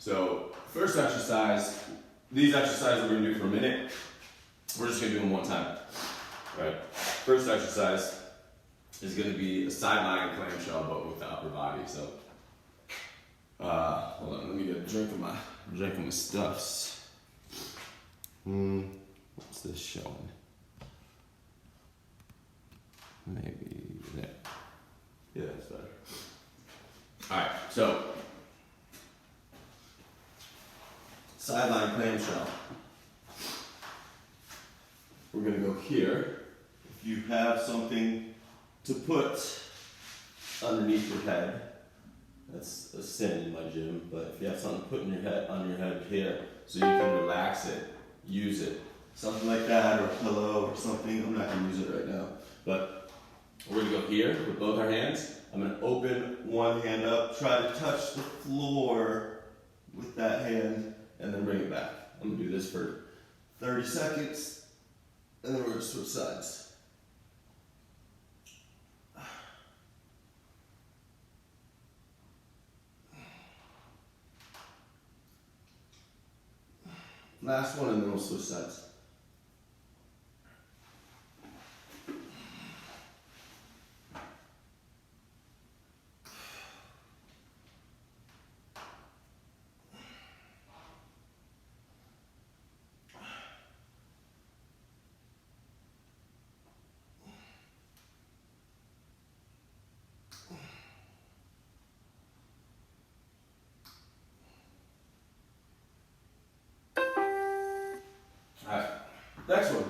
So first exercise, these exercises we're gonna do for a minute. We're just gonna do them one time. All right. First exercise is gonna be a side lying clamshell, but with the upper body. So hold on, let me get a drink of my stuffs. What's this showing? Maybe there. Yeah, that's better. All right, so sideline clamshell. We're gonna go here. If you have something to put underneath your head, that's a sin in my gym, but if you have something to put in your head, on your head here, so you can relax it, use it. Something like that, or a pillow or something. I'm not gonna use it right now, but we're gonna go here with both our hands. I'm gonna open one hand up, try to touch the floor with that hand, and then bring it back. I'm gonna do this for 30 seconds, and then we're gonna switch sides. Last one, and then we'll switch sides. Alright, next one.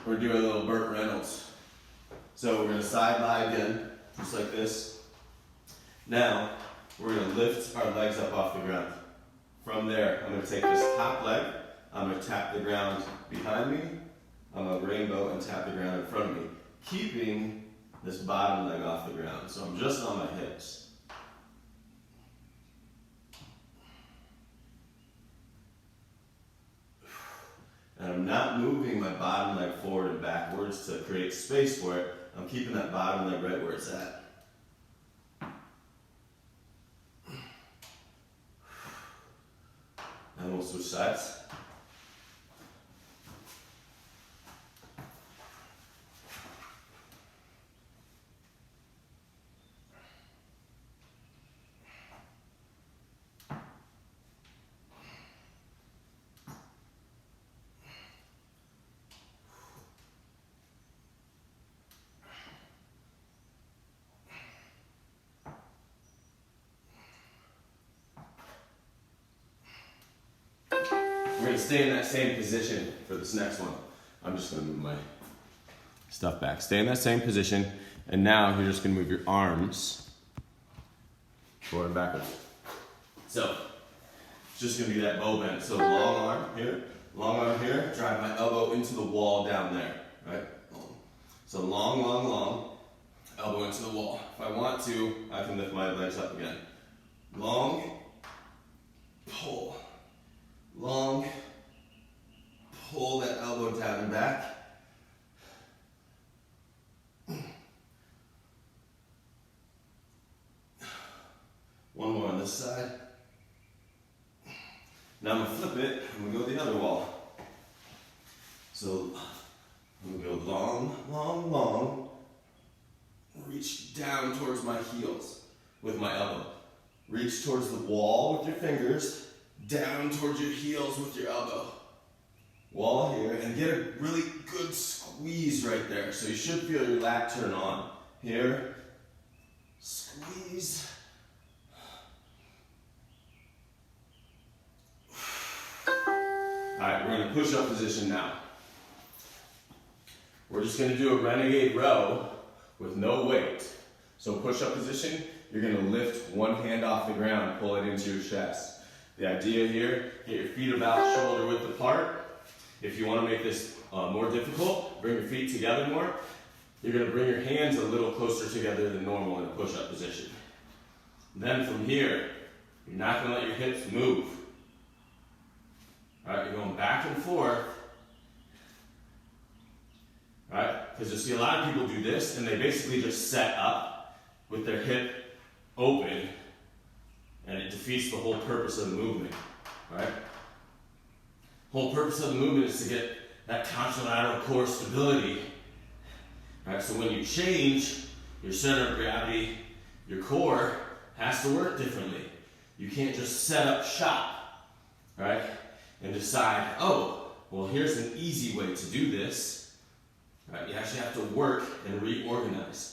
We're doing a little Burt Reynolds. So we're gonna side lie again, just like this. Now, we're gonna lift our legs up off the ground. From there, I'm gonna take this top leg, I'm gonna tap the ground behind me, I'm gonna rainbow and tap the ground in front of me, keeping this bottom leg off the ground. So I'm just on my hips. And I'm not moving my bottom leg forward and backwards to create space for it. I'm keeping that bottom leg right where it's at. And we'll switch sides. We're gonna stay in that same position for this next one. I'm just gonna move my stuff back. Stay in that same position, and now you're just gonna move your arms forward and backwards. So, it's just gonna be that bow bend. So long arm here, drive my elbow into the wall down there, right? So long, elbow into the wall. If I want to, I can lift my legs up again. Long, pull. Long, pull that elbow down and back. One more on this side. Now I'm gonna flip it, I'm gonna go the other wall. So I'm gonna go long, reach down towards my heels with my elbow. Reach towards the wall with your fingers. Down towards your heels with your elbow. Wall here, and get a really good squeeze right there. So you should feel your lat turn on. Here, squeeze. Alright, we're gonna push up position now. We're just gonna do a renegade row with no weight. So push up position, you're gonna lift one hand off the ground, pull it into your chest. The idea here, get your feet about shoulder width apart. If you want to make this more difficult, bring your feet together more. You're going to bring your hands a little closer together than normal in a push-up position. Then from here, you're not going to let your hips move. All right, you're going back and forth. All right, because you see a lot of people do this and they basically just set up with their hip open. And it defeats the whole purpose of the movement, right? Whole purpose of the movement is to get that contralateral core stability, right? So when you change your center of gravity, your core has to work differently. You can't just set up shop, right? And decide, oh, well, here's an easy way to do this, right? You actually have to work and reorganize.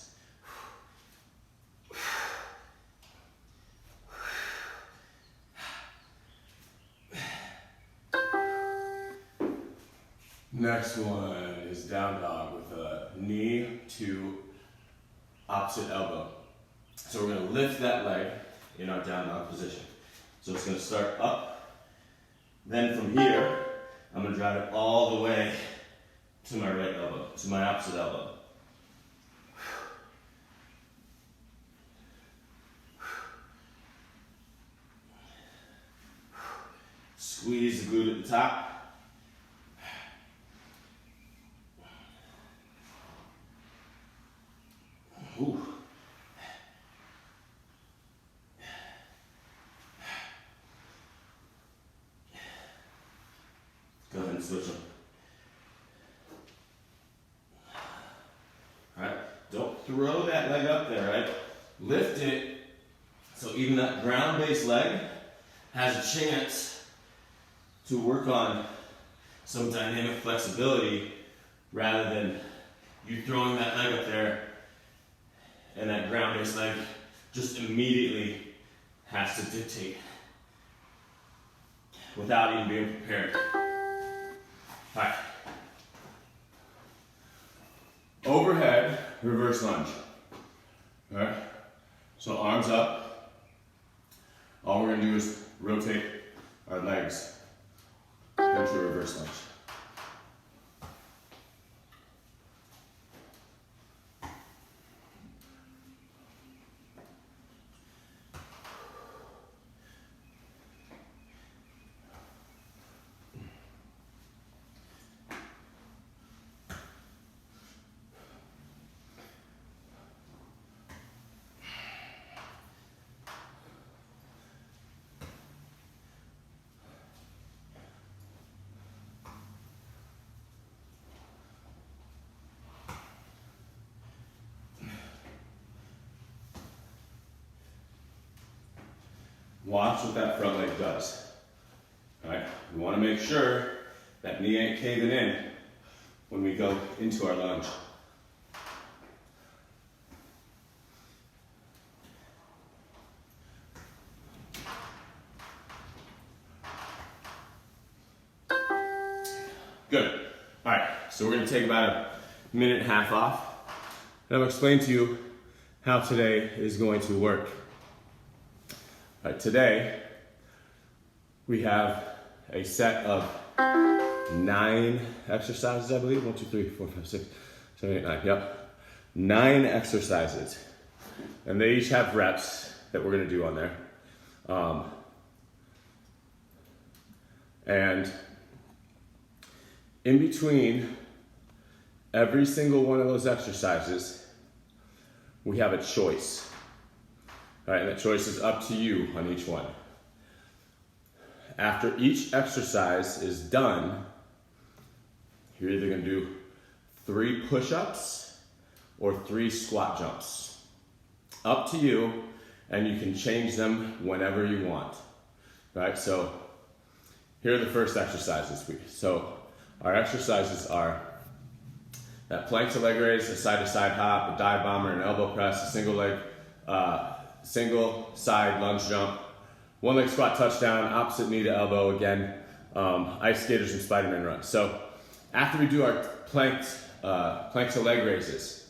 Next one is down dog with a knee to opposite elbow. So we're going to lift that leg in our down dog position. So it's going to start up. Then from here, I'm going to drive it all the way to my right elbow, to my opposite elbow. Squeeze the glute at the top. Ooh. Go ahead and switch them. Alright, don't throw that leg up there, right? Lift it so even that ground-based leg has a chance to work on some dynamic flexibility rather than you throwing that leg up there and that ground-based leg just immediately has to dictate without even being prepared. All right. Overhead reverse lunge. All right. So arms up. All we're gonna do is rotate our legs into a reverse lunge. Watch what that front leg does. All right, we want to make sure that knee ain't caving in when we go into our lunge. Good. All right, so we're going to take about a minute and a half off, and I'll explain to you how today is going to work. All right, today we have a set of 9 exercises, I believe. 1, 2, 3, 4, 5, 6, 7, 8, 9. Yep. 9 exercises. And they each have reps that we're going to do on there. And in between every single one of those exercises, we have a choice. All right, and that choice is up to you on each one. After each exercise is done, you're either going to do 3 push-ups or 3 squat jumps. Up to you, and you can change them whenever you want. All right, so here are the first exercises. So our exercises are that plank to leg raise, a side-to-side hop, a dive bomber, an elbow press, a single leg single side lunge jump, 1 leg squat touchdown, opposite knee to elbow again, ice skaters and Spider-Man runs. So after we do our plank to leg raises,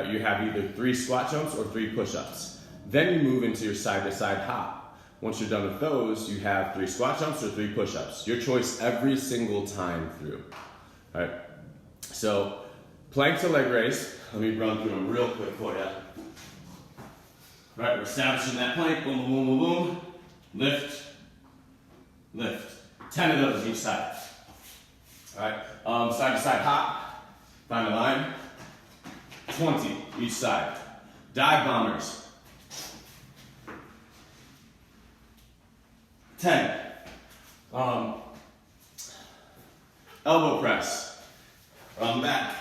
you have either 3 squat jumps or 3 push-ups. Then you move into your side-to-side hop. Once you're done with those, you have 3 squat jumps or 3 push-ups. Your choice every single time through. All right. So plank to leg raise. Let me run through them real quick for you. All right, we're establishing that plank, boom, boom, boom, boom, boom. Lift, lift. 10 of those each side. All right, side to side hop, find a line. 20 each side. Dive bombers. 10. Elbow press. On the back.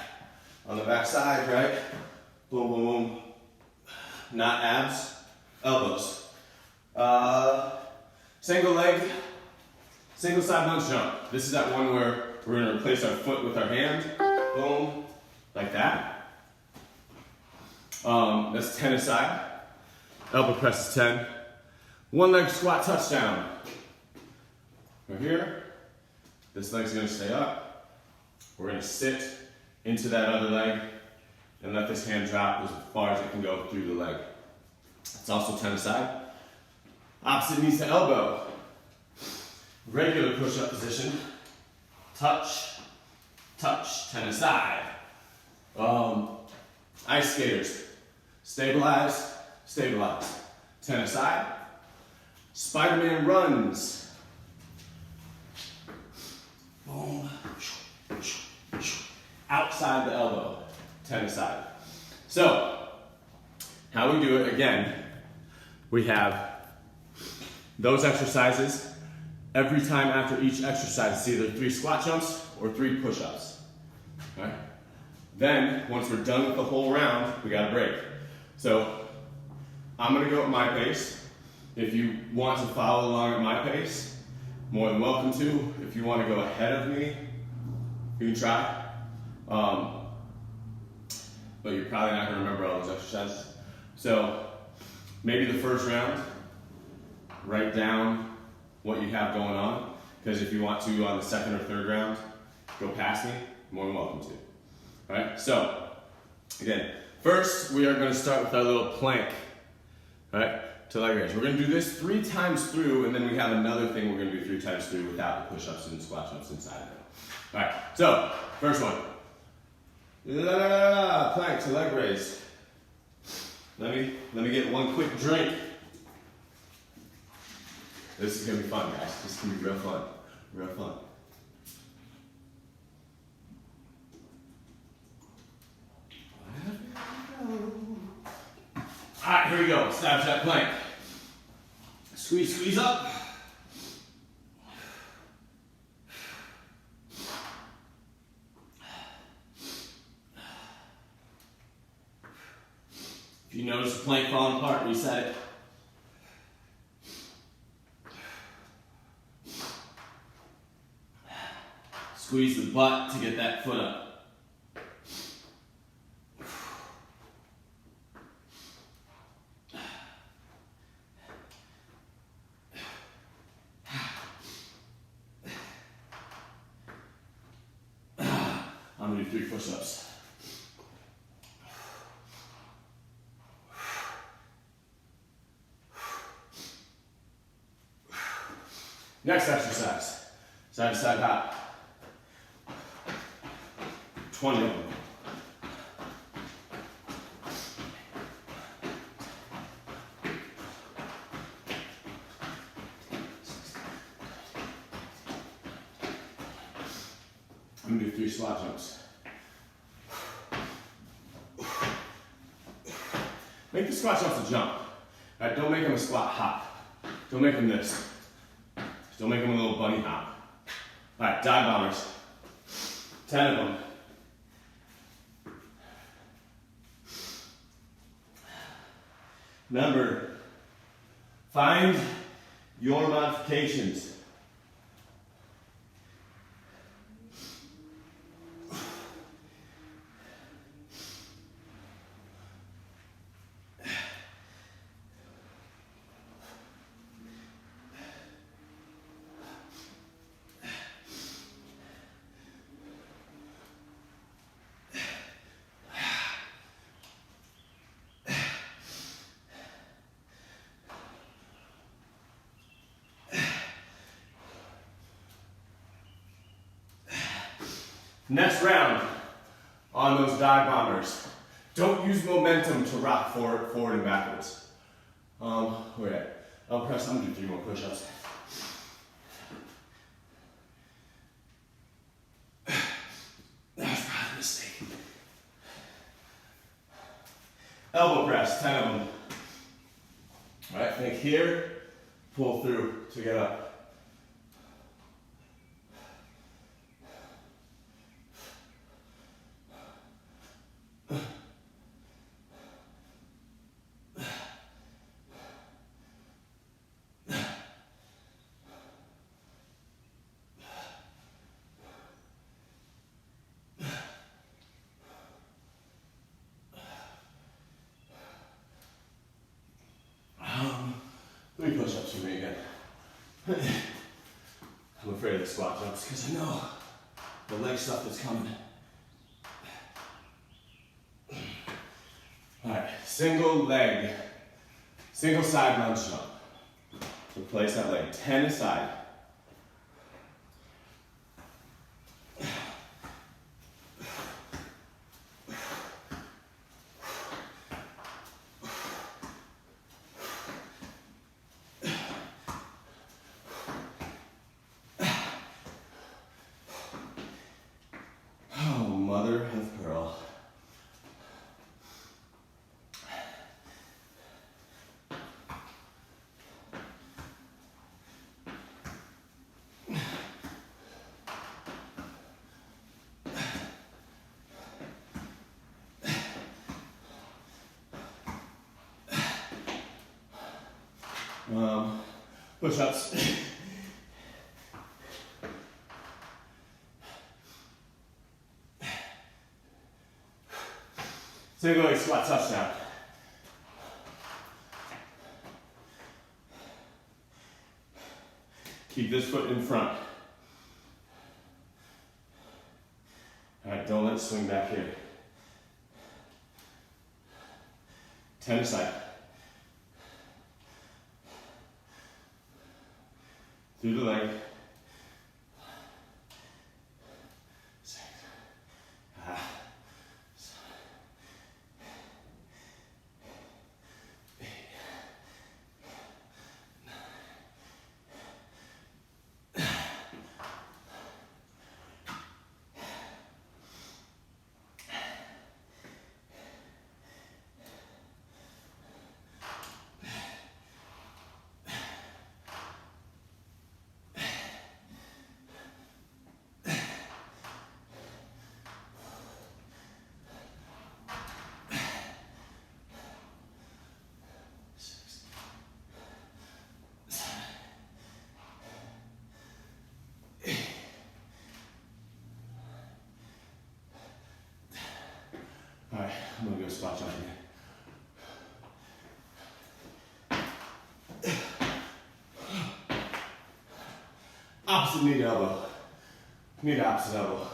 On the back side, right? Boom, boom, boom. Not abs, elbows. Single leg, single side lunge jump. This is that one where we're gonna replace our foot with our hand. Boom, like that. That's 10 aside. Elbow press is 10. One leg squat touchdown. Right here. This leg's gonna stay up. We're gonna sit into that other leg and let this hand drop as far as it can go through the leg. It's also 10 aside. Opposite knees to elbow. Regular push-up position. Touch, touch, 10 aside. Ice skaters. Stabilize, stabilize. 10 aside. Spider-Man runs. Boom. Outside the elbow. 10 aside. So, how we do it again, we have those exercises. Every time after each exercise, it's either 3 squat jumps or 3 push-ups. Right? Then, once we're done with the whole round, we got a break. So, I'm gonna go at my pace. If you want to follow along at my pace, more than welcome to. If you want to go ahead of me, you can try. But you're probably not gonna remember all those exercises. So, maybe the first round, write down what you have going on, because if you want to on the second or third round, go past me, more than welcome to. All right, so again, first we are going to start with our little plank, all right, to leg raise. We're going to do this 3 times through, and then we have another thing we're going to do 3 times through without the push-ups and squat jumps inside of it. All right, so first one, plank to leg raise. Let me get one quick drink. This is gonna be fun, guys. This is gonna be real fun. Real fun. Alright, here we go. Snapchat plank. Squeeze, squeeze up. If you notice the plank falling apart, reset it. Squeeze the butt to get that foot up. I'm gonna do 3 push-ups. Next exercise, side to side hop. 20 of them. I'm gonna do 3 squat jumps. Make the squat jumps a jump. All right, don't make them a squat hop. Don't make them this. Don't make them a little bunny hop. All right, dive bombers. 10 of them. Remember, find your modifications. Next round on those dive bombers. Don't use momentum to rock forward and backwards. Where at? I'll press, I'm gonna do 3 more push-ups. That's probably a mistake. Elbow press, 10 of them. All right, think here, pull through to get up. 3 push-ups for me again. I'm afraid of the squat jumps because I know the leg stuff that's coming. All right, single leg, single side lunge jump. Replace that leg, 10 aside. Oh, mother of pearl. Push-ups. Single leg squat touchdown. Keep this foot in front. All right, don't let it swing back here. 10 aside. Through the leg. 6. All right, I'm gonna go squat jump again. Opposite knee to elbow. Knee to opposite elbow.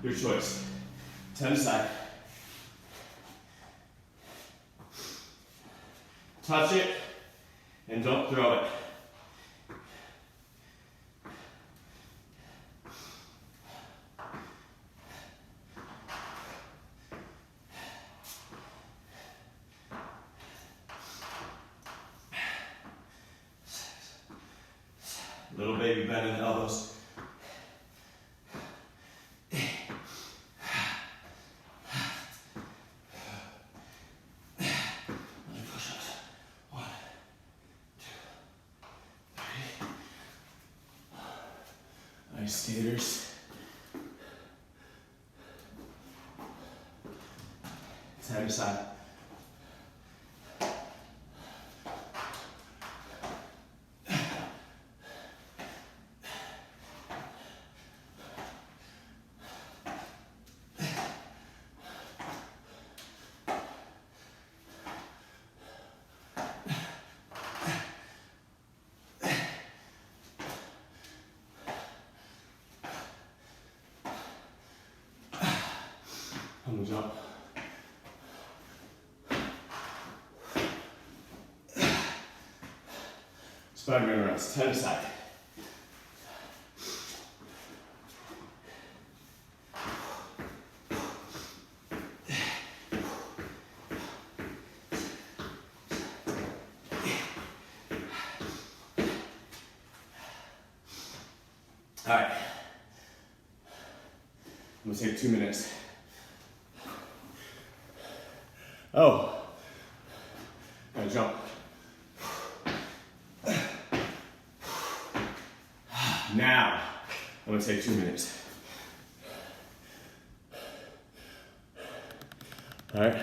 Your choice. 10 aside. Touch it and don't throw it. Little baby bend in the elbows. Push-ups. 1, 2, 3. Nice skaters. 10 aside. I'm gonna jump. Spider-Man runs, 10 aside. All right. I'm gonna take 2 minutes. Oh, gotta jump. Now, I'm gonna take 2 minutes. All right,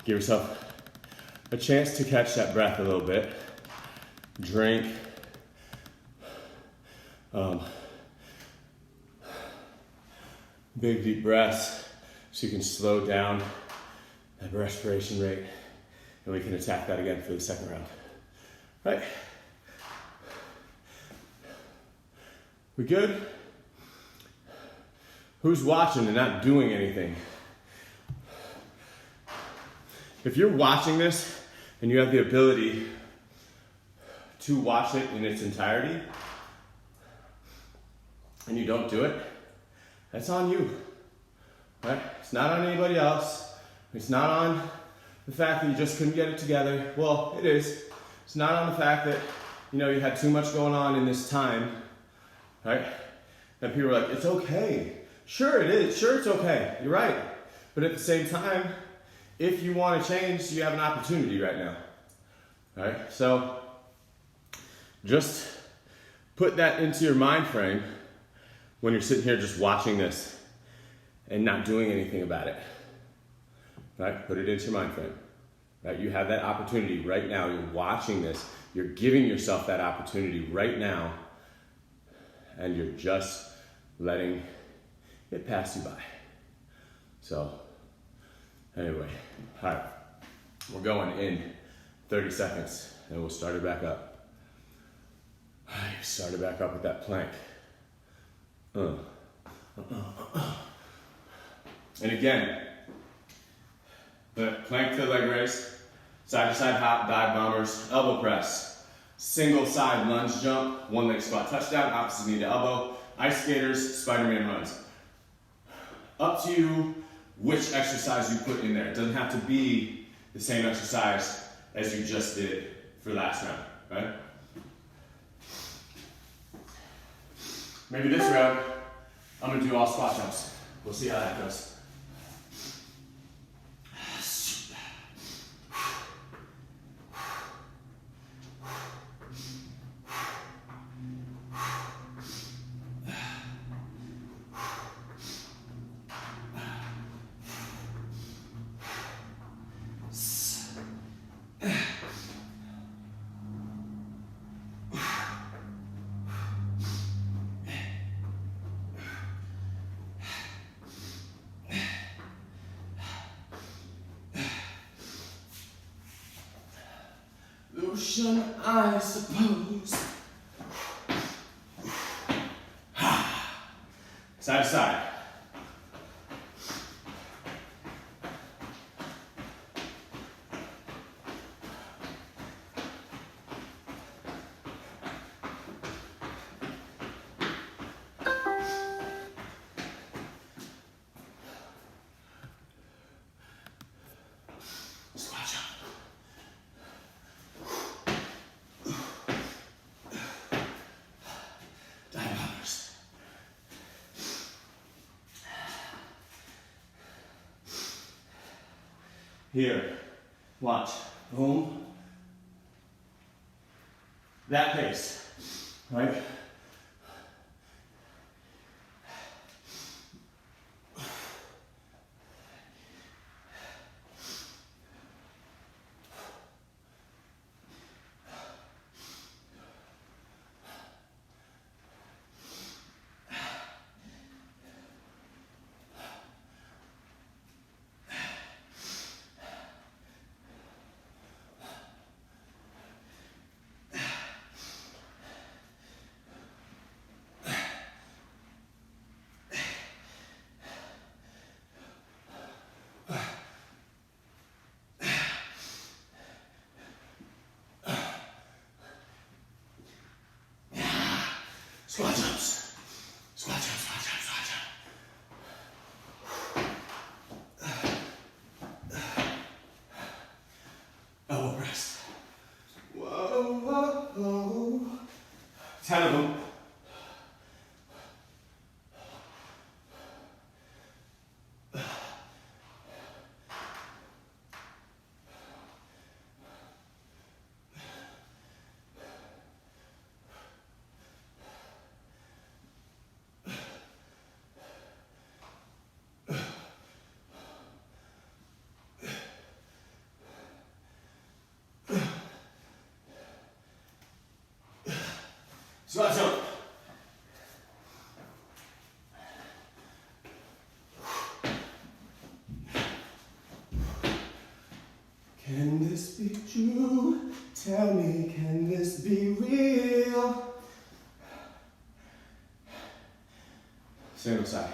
give yourself a chance to catch that breath a little bit. Drink. Big deep breaths so you can slow down that respiration rate, and we can attack that again for the second round. Right? We good? Who's watching and not doing anything? If you're watching this and you have the ability to watch it in its entirety and you don't do it, that's on you. Right? It's not on anybody else. It's not on the fact that you just couldn't get it together. Well, it is. It's not on the fact that, you know, you had too much going on in this time, right? And people are like, it's okay. Sure it is. Sure it's okay. You're right. But at the same time, if you want to change, you have an opportunity right now. Right? So just put that into your mind frame when you're sitting here just watching this and not doing anything about it. Right? Put it into your mind frame. Right? You have that opportunity right now. You're watching this. You're giving yourself that opportunity right now, and you're just letting it pass you by. So, anyway, all right. We're going in 30 seconds, and we'll start it back up. All right, start it back up with that plank. And again, the plank to the leg raise, side to side hop, dive bombers, elbow press, single side lunge jump, one leg squat touchdown, opposite knee to elbow, ice skaters, Spider-Man runs. Up to you which exercise you put in there. It doesn't have to be the same exercise as you just did for last round, right? Maybe this round, I'm gonna do all squat jumps. We'll see how that goes. Lotion, I suppose. Side to side. Squat jump. Here, watch, boom. That pace, right? Squat jumps. Squat jumps, squat jumps, squat jumps. Elbow press. Whoa, whoa, whoa. 10 of them. Squat jump. Can this this be true? Tell me, can this be real? Single side.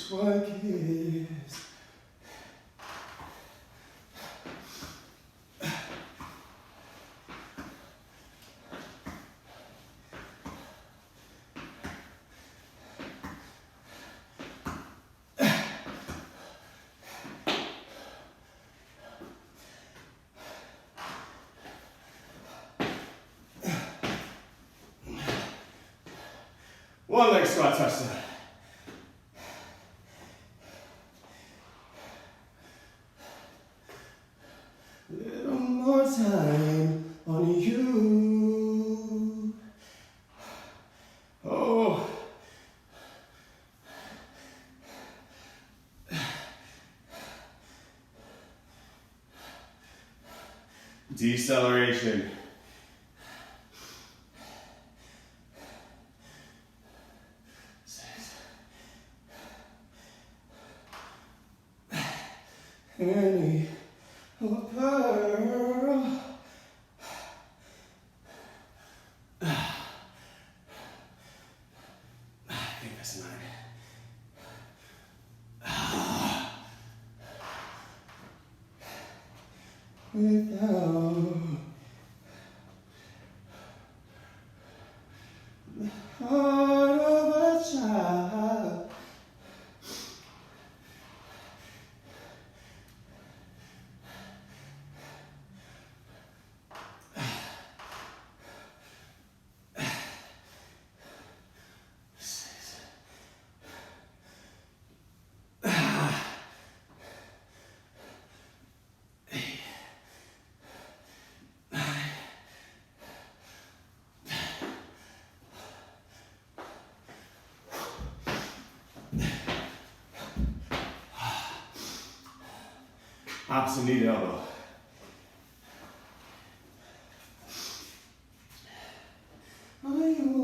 What is one leg squat touchdown. Little more time on you. Oh. Deceleration. Any pearl. I think that's 9. Without the heart of a child. Opposite knee to elbow. Are you?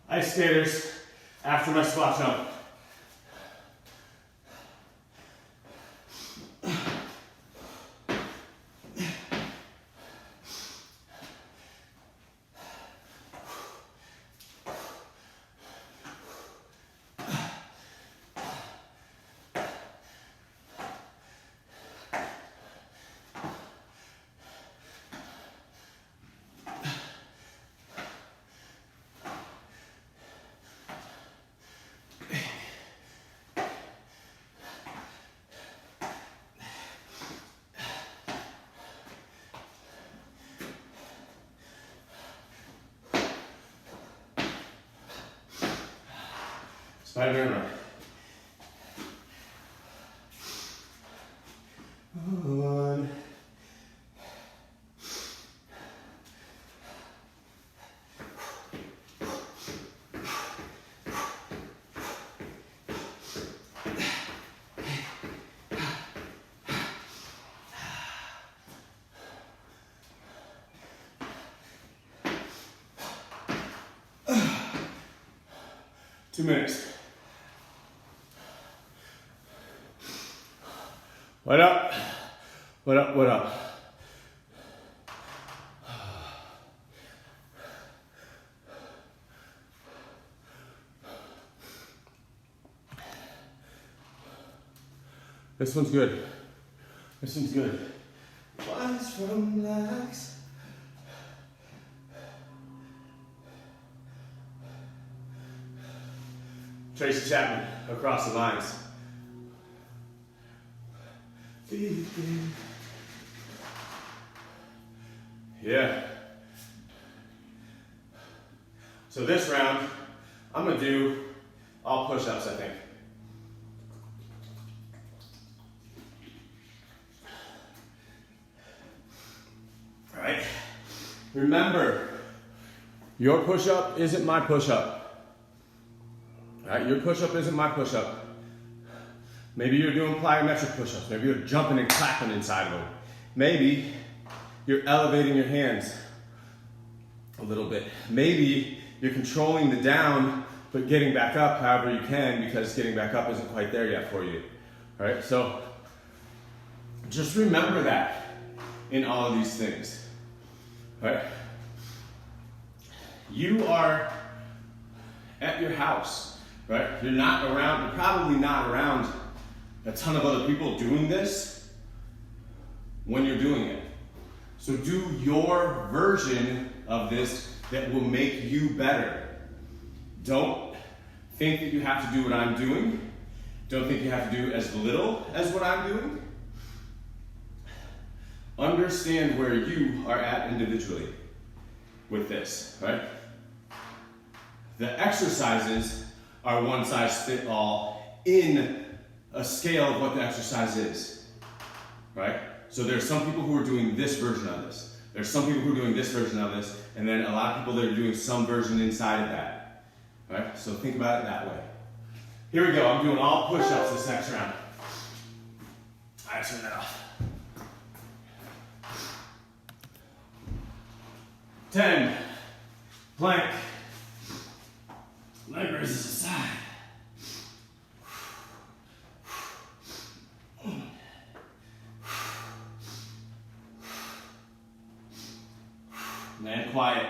'Ice skaters after my squat jump. Spider-Man. One. 2 minutes. What up? What up? What up? This one's good. This one's good. Wise from blacks. Tracy Chapman across the lines. Feel it, baby. Yeah. So this round, I'm gonna do all push-ups, I think. All right. Remember, your push-up isn't my push-up. All right, your push-up isn't my push-up. Maybe you're doing plyometric push-ups. Maybe you're jumping and clapping inside of them. Maybe you're elevating your hands a little bit. Maybe you're controlling the down, but getting back up however you can, because getting back up isn't quite there yet for you. All right, so just remember that in all of these things. All right? You are at your house, right? You're not around, you're probably not around a ton of other people doing this when you're doing it. So do your version of this that will make you better. Don't think that you have to do what I'm doing. Don't think you have to do as little as what I'm doing. Understand where you are at individually with this, right? The exercises are one size fits all in a scale of what the exercise is, right? So there's some people who are doing this version of this. There's some people who are doing this version of this, and then a lot of people that are doing some version inside of that, right? So think about it that way. Here we go, I'm doing all push-ups this next round. All right, turn that off. 10, plank, leg raises aside. And quiet.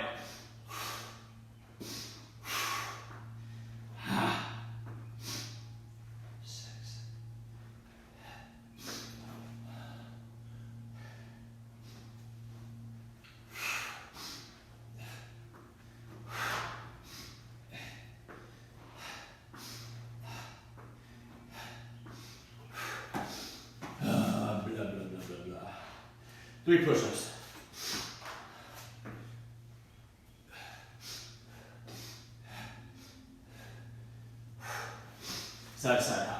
Blah, blah, blah, blah, blah. 3 push-ups. Side to side hop.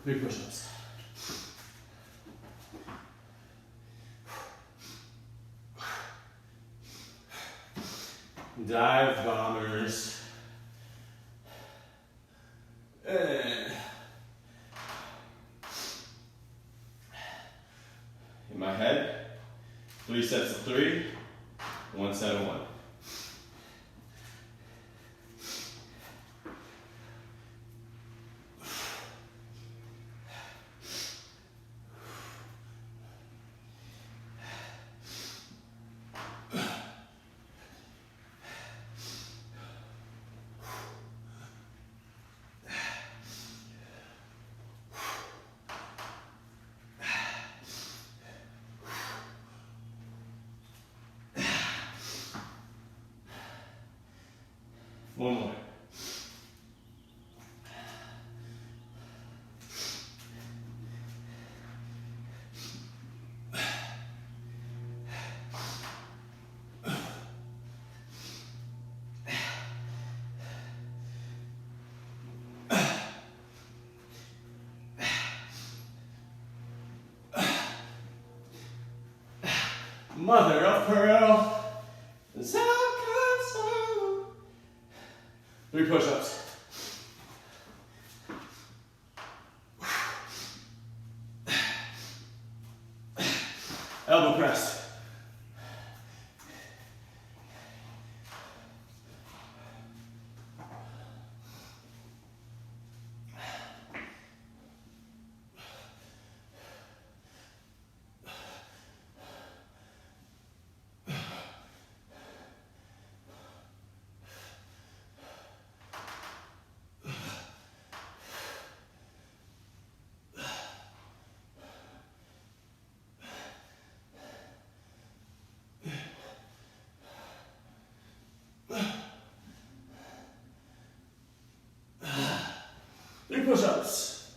Three push-ups. Dive bombers. In my head, 3 sets of 3, 1 set of 1. One more. Mother of pearl. 3 push-ups. Elbow press. 3 push-ups.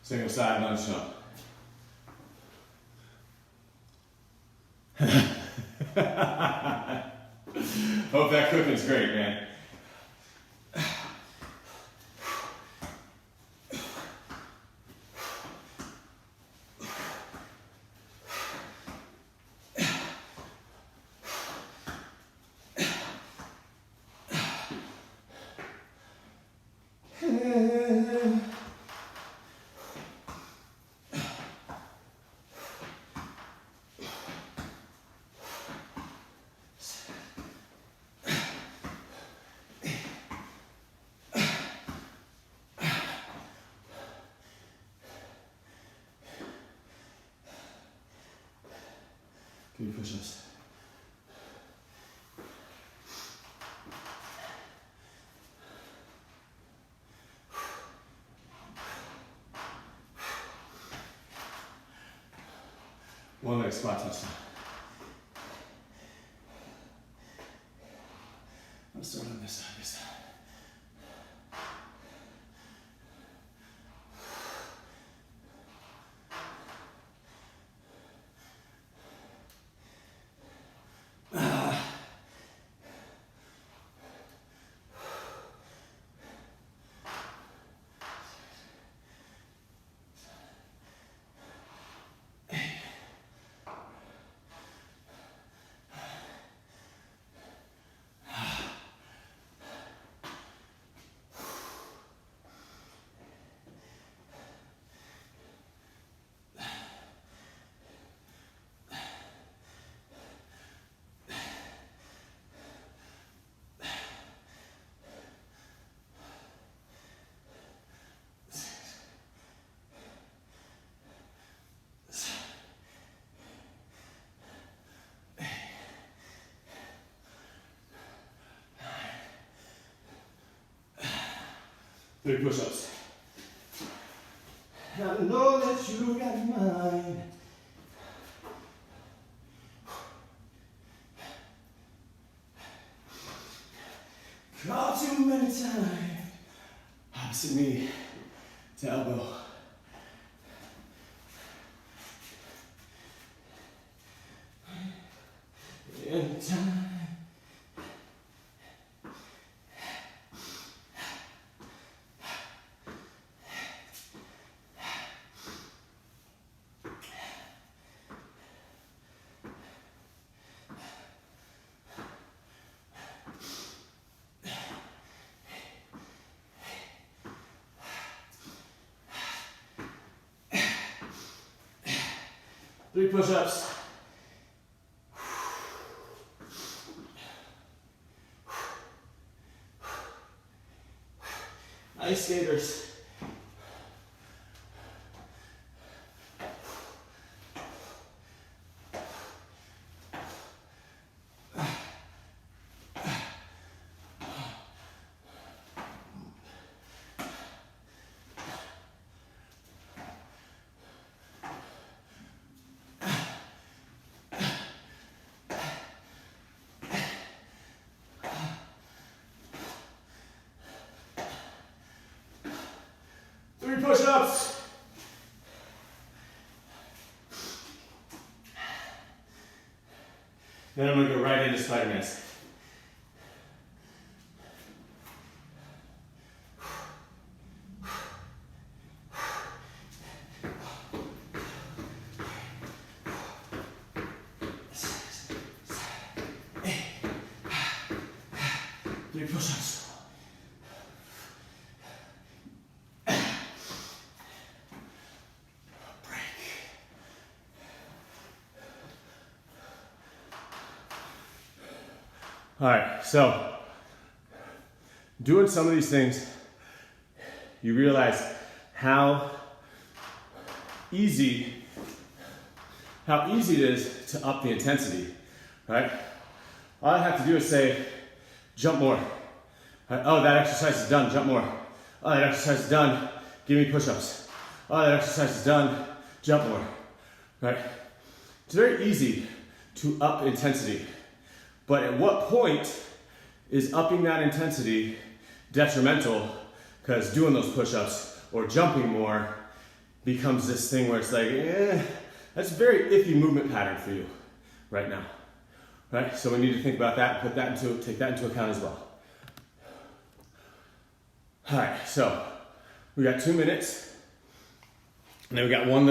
Single side lunge jump. Hope that cooking's great, man. Can you push us? One leg squat touchdown. Let's start on this side this time. Three push-ups. I know that you got mine. Call too many times. Opposite knee to elbow. In time. Three push-ups. Ice skaters. Three push-ups. Then I'm going to go right into Spider-Man's. Three push-ups. All right, so doing some of these things, you realize how easy it is to up the intensity, right? All I have to do is say, jump more. Right? Oh, that exercise is done, jump more. Oh, that exercise is done, give me push-ups. oh, that exercise is done, jump more, right? It's very easy to up intensity, but at what point is upping that intensity detrimental? Because doing those push-ups or jumping more becomes this thing where it's like, that's a very iffy movement pattern for you right now, right? So we need to think about that, take that into account as well. All right, so we got 2 minutes, and then we got one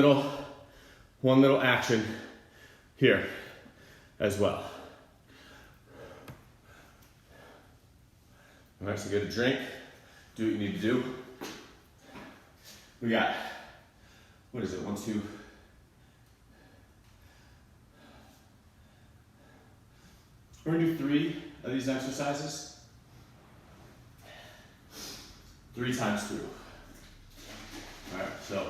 little action here as well. All right, so get a drink, do what you need to do. We got, what is it, 1, 2. We're gonna do 3 of these exercises, 3 times through. All right, so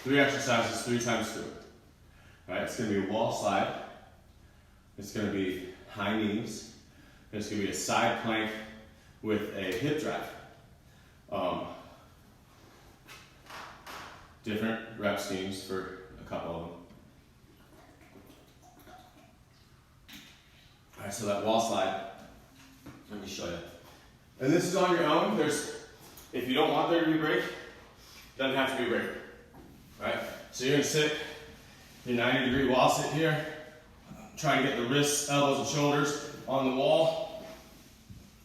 3 exercises, 3 times through. All right, it's gonna be a wall slide. It's gonna be high knees. It's gonna be a side plank with a hip drive. Different rep schemes for a couple of them. All right, so that wall slide, let me show you. And this is on your own. If you don't want there to be a break, doesn't have to be a break, right? So you're gonna sit your 90-degree wall sit here, try and get the wrists, elbows, and shoulders on the wall.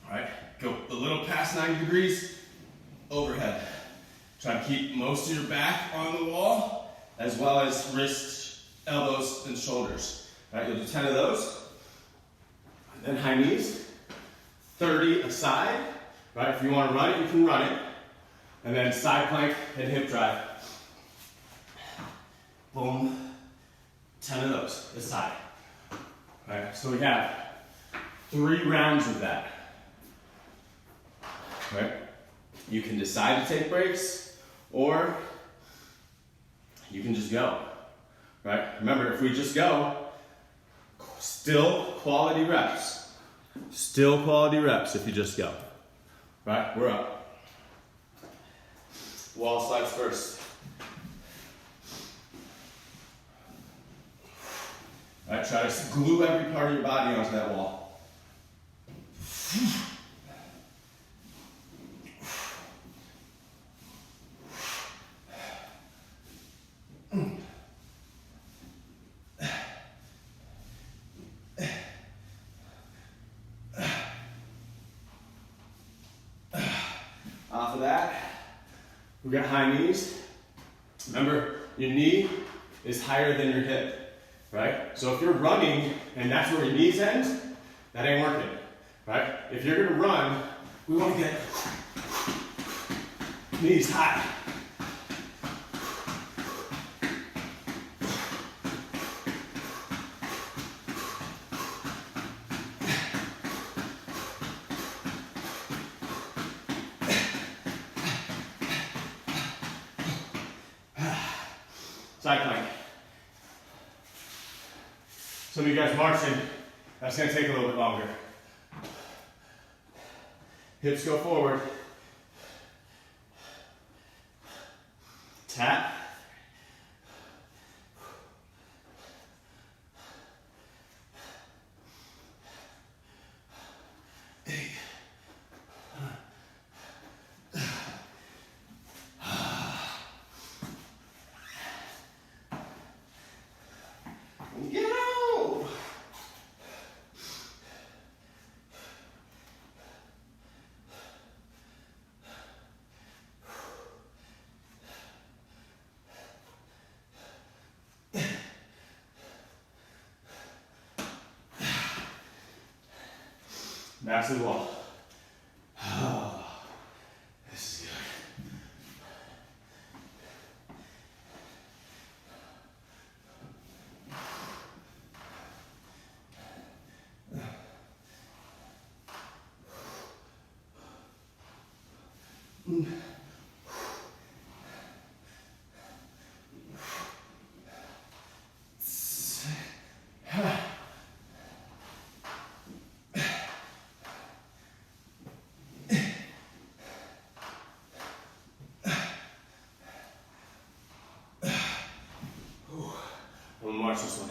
All right, go a little past 90 degrees, overhead. Try to keep most of your back on the wall, as well as wrists, elbows, and shoulders. All right, you'll do 10 of those. Then high knees, 30 aside. Right, if you want to run it, you can run it. And then side plank and hip drive. Boom, 10 of those aside. All right, so we have 3 rounds of that. All right, you can decide to take breaks, or you can just go. Right, remember, if we just go, still quality reps. Still quality reps if you just go. Right, we're up. Wall slides first. All right, try to glue every part of your body onto that wall. Off of that, we got high knees. Remember, your knee is higher than your hip, right? So if you're running and that's where your knees end, that ain't working, right? If you're gonna run, we wanna get knees high. Side plank. Some of you guys marching, that's gonna take a little bit longer. Hips go forward. Tap. Get out! Back to the wall. Oh, this is good. march this one.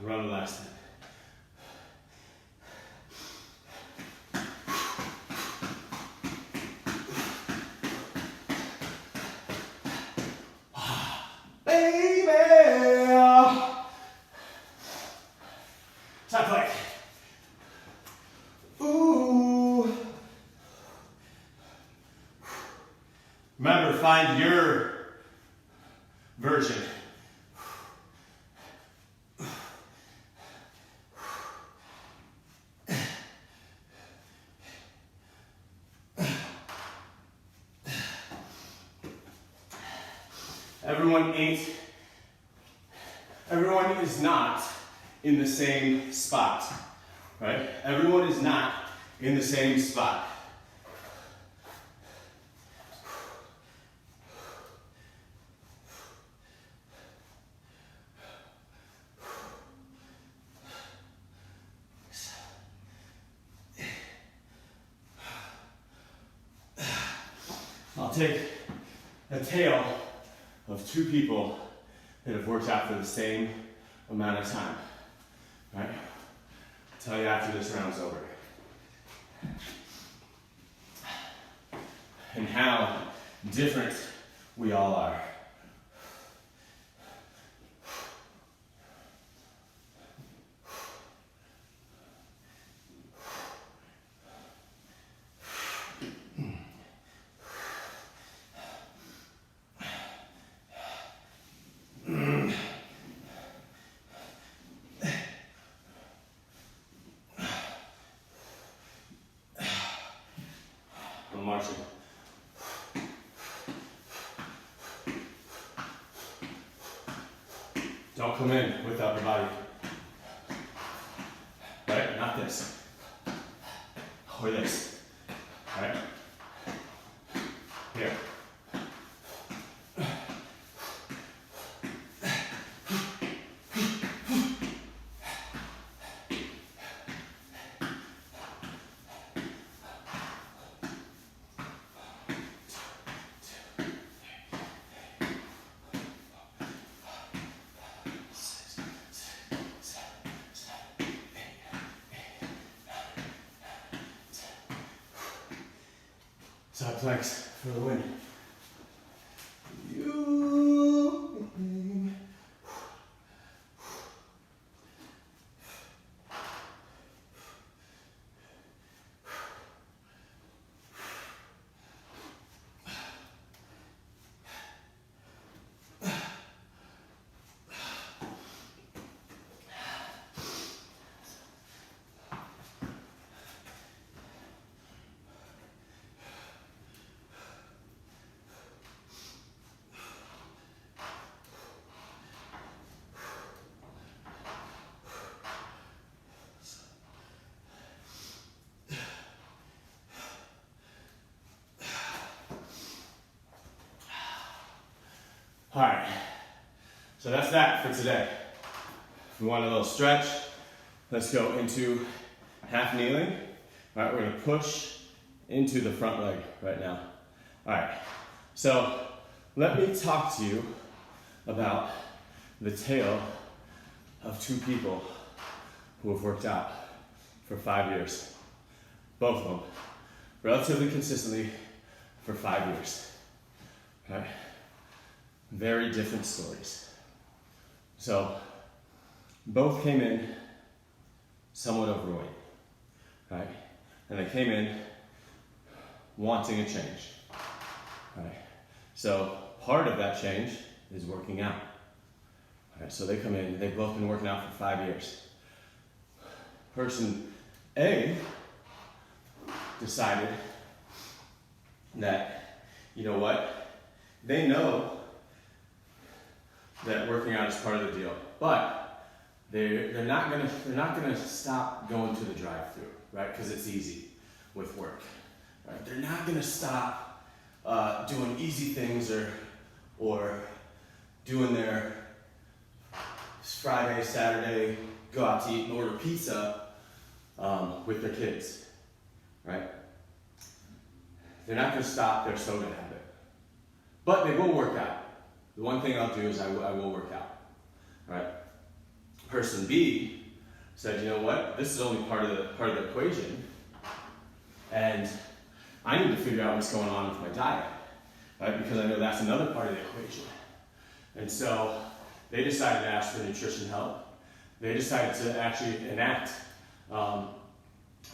Run the last 10. Baby! Side plank. Ooh. Remember, find your version. Everyone is not in the same spot, right? Everyone is not in the same spot. I'll take a tail of two people that have worked out for the same amount of time, right? I'll tell you after this round's over. And how different we all are. I'm marching. Don't come in with the upper body. Right? Not this. Or this. Right? Here. Side planks for the win. All right, so that's that for today. If we want a little stretch, let's go into half kneeling. All right, we're gonna push into the front leg right now. All right, so let me talk to you about the tale of two people who have worked out for 5 years. Both of them, relatively consistently for 5 years. All right? Very different stories. So, both came in somewhat overweight, right? And they came in wanting a change, right? So, part of that change is working out. All right, so they come in, they've both been working out for 5 years. Person A decided that, you know what, they know that working out is part of the deal, but they're not gonna stop going to the drive-through, right? Because it's easy with work, right? They're not gonna stop doing easy things or doing their Friday, Saturday, go out to eat and order pizza with their kids, right? They're not gonna stop their soda habit, but they will work out. The one thing I'll do is I will work out, right? Person B said, you know what? This is only part of the equation, and I need to figure out what's going on with my diet, right? Because I know that's another part of the equation. And so they decided to ask for nutrition help. They decided to actually enact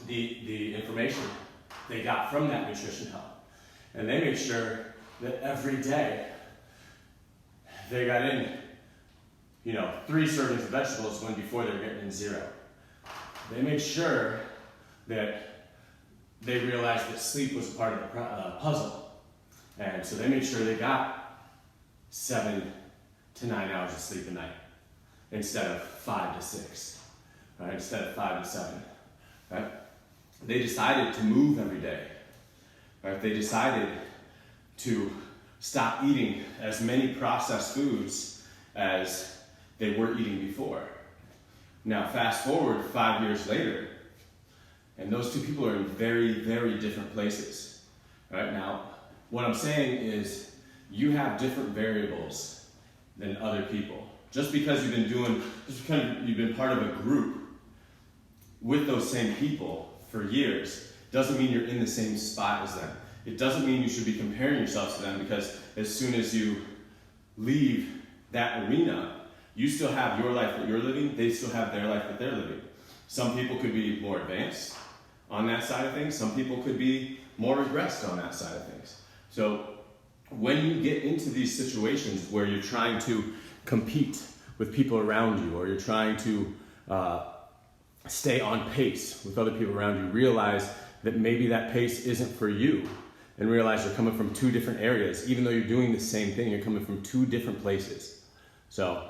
the information they got from that nutrition help, and they made sure that every day they got in, 3 servings of vegetables when before they were getting in 0. They made sure that they realized that sleep was a part of the puzzle. And so they made sure they got 7 to 9 hours of sleep a night instead of 5 to 6, right? Instead of 5 to 7, right? They decided to move every day, right? They decided to stop eating as many processed foods as they were eating before. Now, fast forward 5 years later, and those 2 people are in very, very different places. Right now, what I'm saying is you have different variables than other people. Just because you've been part of a group with those same people for years doesn't mean you're in the same spot as them. It doesn't mean you should be comparing yourself to them, because as soon as you leave that arena, you still have your life that you're living, they still have their life that they're living. Some people could be more advanced on that side of things. Some people could be more regressed on that side of things. So when you get into these situations where you're trying to compete with people around you, or you're trying to stay on pace with other people around you, realize that maybe that pace isn't for you, and realize you're coming from 2 different areas. Even though you're doing the same thing, you're coming from 2 different places. So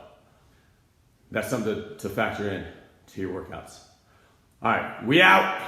that's something to factor in to your workouts. All right, we out.